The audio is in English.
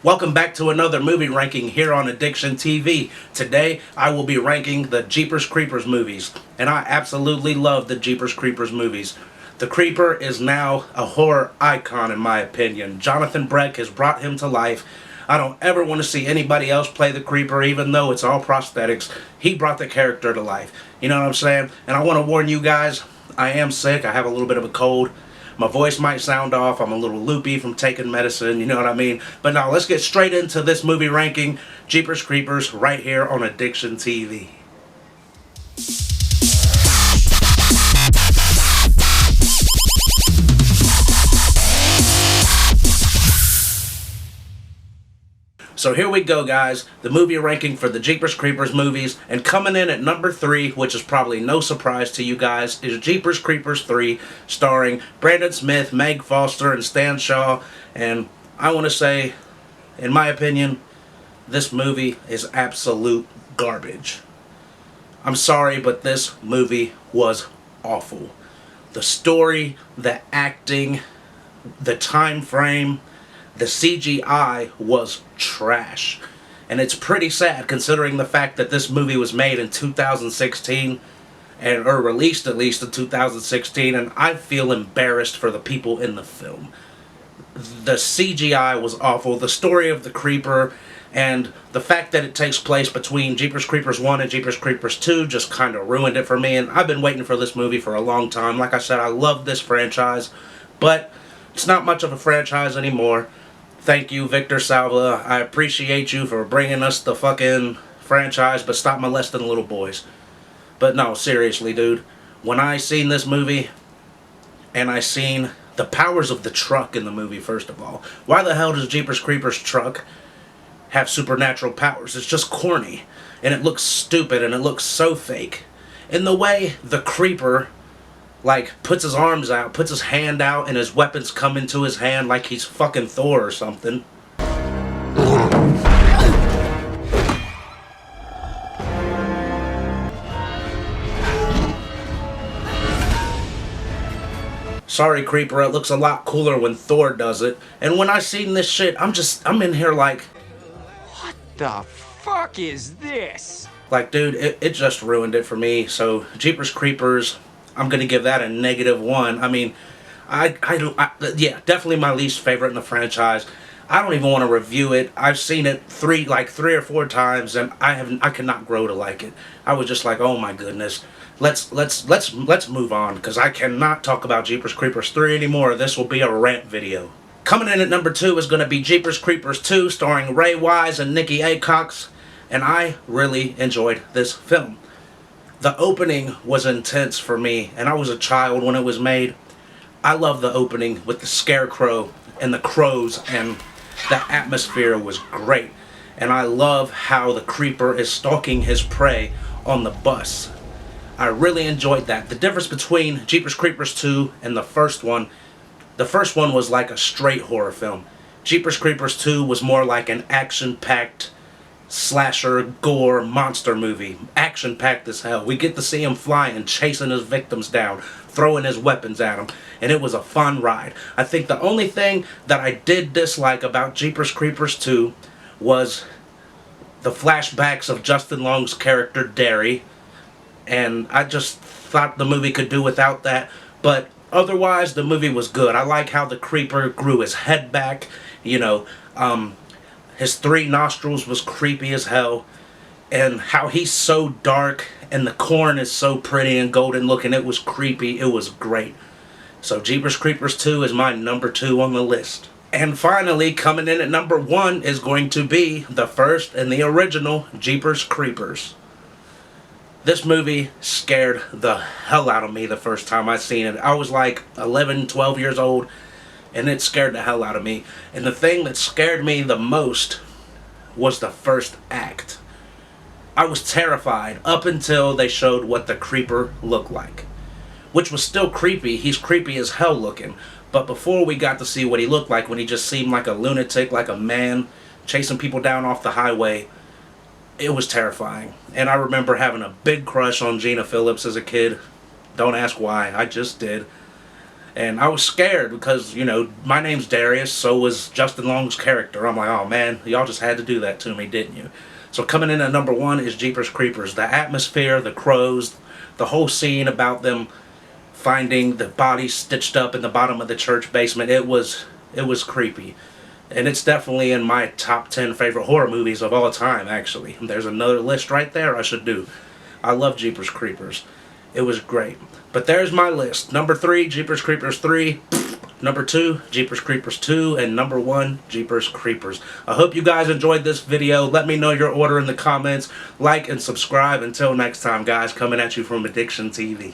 Welcome back to another movie ranking here on Addiction TV. Today I will be ranking the Jeepers Creepers movies, and I absolutely love the Jeepers Creepers movies. The Creeper is now a horror icon in my opinion. Jonathan Breck has brought him to life. I don't ever want to see anybody else play the Creeper, even though it's all prosthetics. He brought the character to life. You know what I'm saying? And I want to warn you guys, I am sick. I have a little bit of a cold. My voice might sound off. I'm a little loopy from taking medicine, you know what I mean? But now let's get straight into this movie ranking, Jeepers Creepers, right here on Addiction TV. So here we go, guys. The movie ranking for the Jeepers Creepers movies. And coming in at number 3, which is probably no surprise to you guys, is Jeepers Creepers 3, starring Brandon Smith, Meg Foster, and Stan Shaw. And I want to say, in my opinion, this movie is absolute garbage. I'm sorry, but this movie was awful. The story, the acting, the time frame, the CGI was trash. And it's pretty sad considering the fact that this movie was made in 2016 or released at least in 2016, and I feel embarrassed for the people in the film. The CGI was awful. The story of the Creeper and the fact that it takes place between Jeepers Creepers 1 and Jeepers Creepers 2 just kind of ruined it for me, and I've been waiting for this movie for a long time. Like I said, I love this franchise, but it's not much of a franchise anymore. Thank you, Victor Salva. I appreciate you for bringing us the fucking franchise, but stop molesting little boys. But no, seriously, dude. When I seen this movie, and I seen the powers of the truck in the movie, first of all. Why the hell does Jeepers Creepers truck have supernatural powers? It's just corny. And it looks stupid, and it looks so fake. In the way the Creeper puts his arms out, puts his hand out, and his weapons come into his hand like he's fucking Thor or something. Sorry, Creeper, it looks a lot cooler when Thor does it. And when I seen this shit, I'm in here like, what the fuck is this? like, dude, it just ruined it for me. So, Jeepers Creepers, I'm gonna give that a -1. I mean, yeah, definitely my least favorite in the franchise. I don't even want to review it. I've seen it three or four times, and I cannot grow to like it. I was just like, oh my goodness, let's move on, because I cannot talk about Jeepers Creepers 3 anymore. This will be a rant video. Coming in at number 2 is going to be Jeepers Creepers 2, starring Ray Wise and Nikki Acox, and I really enjoyed this film. The opening was intense for me, and I was a child when it was made. I love the opening with the scarecrow and the crows, and the atmosphere was great. And I love how the Creeper is stalking his prey on the bus. I really enjoyed that. The difference between Jeepers Creepers 2 and the first one was like a straight horror film. Jeepers Creepers 2 was more like an action-packed slasher, gore, monster movie. Action-packed as hell. We get to see him flying, chasing his victims down, throwing his weapons at them, and it was a fun ride. I think the only thing that I did dislike about Jeepers Creepers 2 was the flashbacks of Justin Long's character, Derry, and I just thought the movie could do without that, but otherwise the movie was good. I like how the Creeper grew his head back, you know, his 3 nostrils was creepy as hell, and how he's so dark and the corn is so pretty and golden looking. It was creepy. It was great. So Jeepers Creepers 2 is my number 2 on the list. And finally, coming in at number 1 is going to be the first and the original Jeepers Creepers. This movie scared the hell out of me the first time I seen it. I was like 11, 12 years old, and it scared the hell out of me. And the thing that scared me the most was the first act. I was terrified up until they showed what the Creeper looked like, which was still creepy. He's creepy as hell looking. But before we got to see what he looked like, when he just seemed like a lunatic, like a man chasing people down off the highway, it was terrifying. And I remember having a big crush on Gina Phillips as a kid. Don't ask why, I just did. And I was scared because, you know, my name's Darius, so was Justin Long's character. I'm like, oh man, y'all just had to do that to me, didn't you? So coming in at number one is Jeepers Creepers. The atmosphere, the crows, the whole scene about them finding the bodies stitched up in the bottom of the church basement, it was creepy. And it's definitely in my top 10 favorite horror movies of all time, actually. There's another list right there I should do. I love Jeepers Creepers. It was great. But there's my list. Number 3, Jeepers Creepers 3. Number 2, Jeepers Creepers 2. And number 1, Jeepers Creepers. I hope you guys enjoyed this video. Let me know your order in the comments. Like and subscribe. Until next time, guys. Coming at you from Addiction TV.